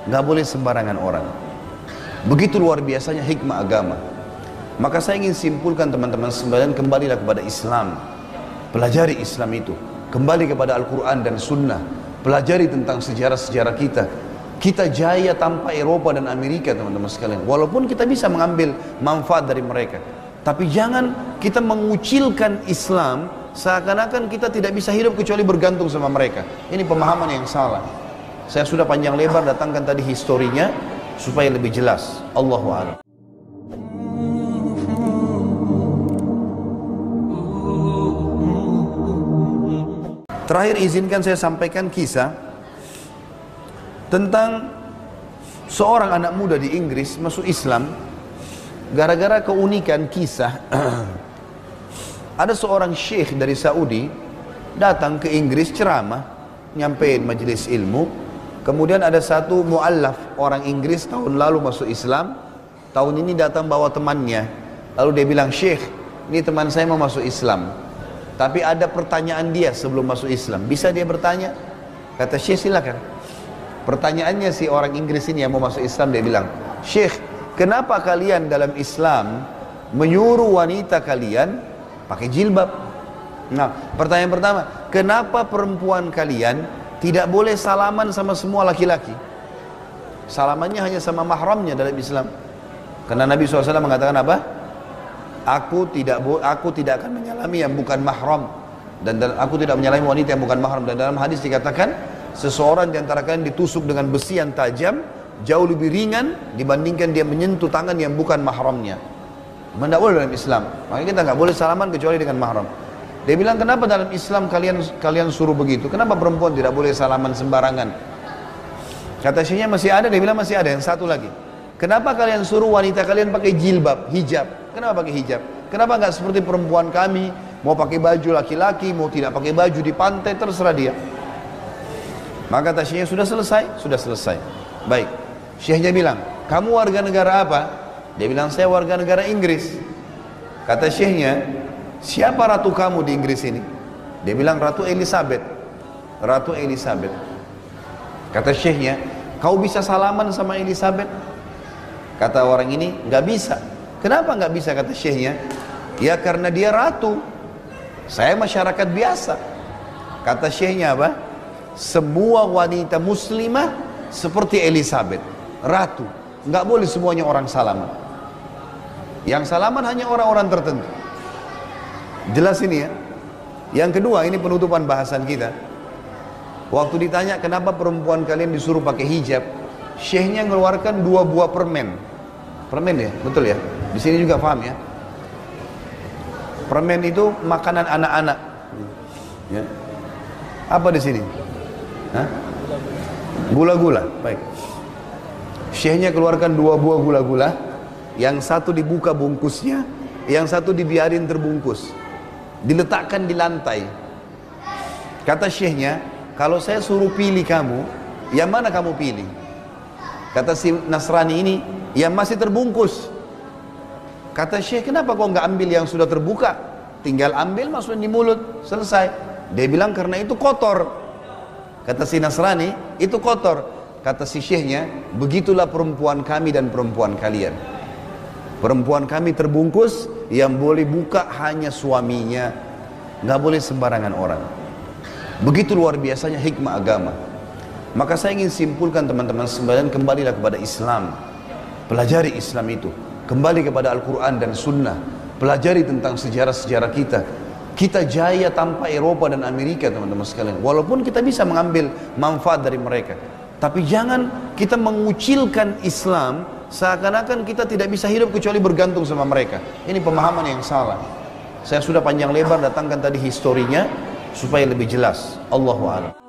Nggak boleh sembarangan orang. Begitu luar biasanya hikmah agama. Maka saya ingin simpulkan teman-teman sekalian, kembalilah kepada Islam. Pelajari Islam itu. Kembali kepada Al-Quran dan Sunnah. Pelajari tentang sejarah-sejarah kita. Kita jaya tanpa Eropa dan Amerika teman-teman sekalian. Walaupun kita bisa mengambil manfaat dari mereka. Tapi jangan kita mengucilkan Islam seakan-akan kita tidak bisa hidup kecuali bergantung sama mereka. Ini pemahaman yang salah. Saya sudah panjang lebar datangkan tadi historinya supaya lebih jelas. Allahu a'lam. Terakhir izinkan saya sampaikan kisah tentang seorang anak muda di Inggris masuk Islam gara-gara keunikan kisah. Ada seorang syekh dari Saudi datang ke Inggris ceramah, nyampein majelis ilmu. Kemudian ada satu mu'allaf orang Inggris tahun lalu masuk Islam, tahun ini datang bawa temannya. Lalu dia bilang, "Syekh, ini teman saya mau masuk Islam, tapi ada pertanyaan dia sebelum masuk Islam. Bisa dia bertanya?" Kata Syekh, "Silakan." Pertanyaannya si orang Inggris ini yang mau masuk Islam, dia bilang, "Syekh, kenapa kalian dalam Islam menyuruh wanita kalian pakai jilbab?" Nah, pertanyaan pertama, kenapa perempuan kalian tidak boleh salaman sama semua laki-laki? Salamannya hanya sama mahramnya dalam Islam. Karena Nabi SAW mengatakan apa? Aku tidak akan menyalami yang bukan mahram, dan aku tidak menyalami wanita yang bukan mahram. Dan dalam hadis dikatakan, seseorang di antara kalian ditusuk dengan besi yang tajam jauh lebih ringan dibandingkan dia menyentuh tangan yang bukan mahramnya. Tidak boleh dalam Islam. Makanya kita nggak boleh salaman kecuali dengan mahram. Dia bilang, kenapa dalam Islam kalian suruh begitu? Kenapa perempuan tidak boleh salaman sembarangan? Kata syekhnya, masih ada. Dia bilang masih ada. Yang satu lagi, kenapa kalian suruh wanita kalian pakai jilbab, hijab? Kenapa pakai hijab? Kenapa nggak seperti perempuan kami, mau pakai baju laki-laki, mau tidak pakai baju di pantai, terserah dia. Maka kata syekhnya, sudah selesai. Baik. Syekhnya bilang, kamu warga negara apa? Dia bilang, saya warga negara Inggris. Kata syekhnya, siapa ratu kamu di Inggris ini? Dia bilang, Ratu Elizabeth. Ratu Elizabeth. Kata syekhnya, kau bisa salaman sama Elizabeth? Kata orang ini, nggak bisa. Kenapa nggak bisa? Kata syekhnya, ya karena dia ratu, saya masyarakat biasa. Kata syekhnya apa? Semua wanita muslimah seperti Elizabeth, ratu. Nggak boleh semuanya orang salaman. Yang salaman hanya orang-orang tertentu. Jelas ini ya. Yang kedua, ini penutupan bahasan kita. Waktu ditanya kenapa perempuan kalian disuruh pakai hijab, syekhnya mengeluarkan 2 buah permen. Permen ya, betul ya. Di sini juga paham ya. Permen itu makanan anak-anak. Ya. Apa di sini? Hah? Gula-gula. Baik. Syekhnya keluarkan 2 buah gula-gula. Yang satu dibuka bungkusnya, yang satu dibiarin terbungkus, diletakkan di lantai. Kata syekhnya, kalau saya suruh pilih kamu, yang mana kamu pilih? Kata si Nasrani ini, yang masih terbungkus. Kata syekh, kenapa kau nggak ambil yang sudah terbuka? Tinggal ambil, masukin di mulut, selesai. Dia bilang, karena itu kotor. Kata si Nasrani, itu kotor. Kata si syekhnya, begitulah perempuan kami dan perempuan kalian. Perempuan kami terbungkus, yang boleh buka hanya suaminya, nggak boleh sembarangan orang. Begitu luar biasanya hikmah agama. Maka saya ingin simpulkan teman-teman sekalian, kembalilah kepada Islam. Pelajari Islam itu. Kembali kepada Al-Quran dan Sunnah. Pelajari tentang sejarah-sejarah kita. Kita jaya tanpa Eropa dan Amerika teman-teman sekalian. Walaupun kita bisa mengambil manfaat dari mereka. Tapi jangan kita mengucilkan Islam seakan-akan kita tidak bisa hidup kecuali bergantung sama mereka. Ini pemahaman yang salah. Saya sudah panjang lebar datangkan tadi historinya supaya lebih jelas. Allahu a'lam.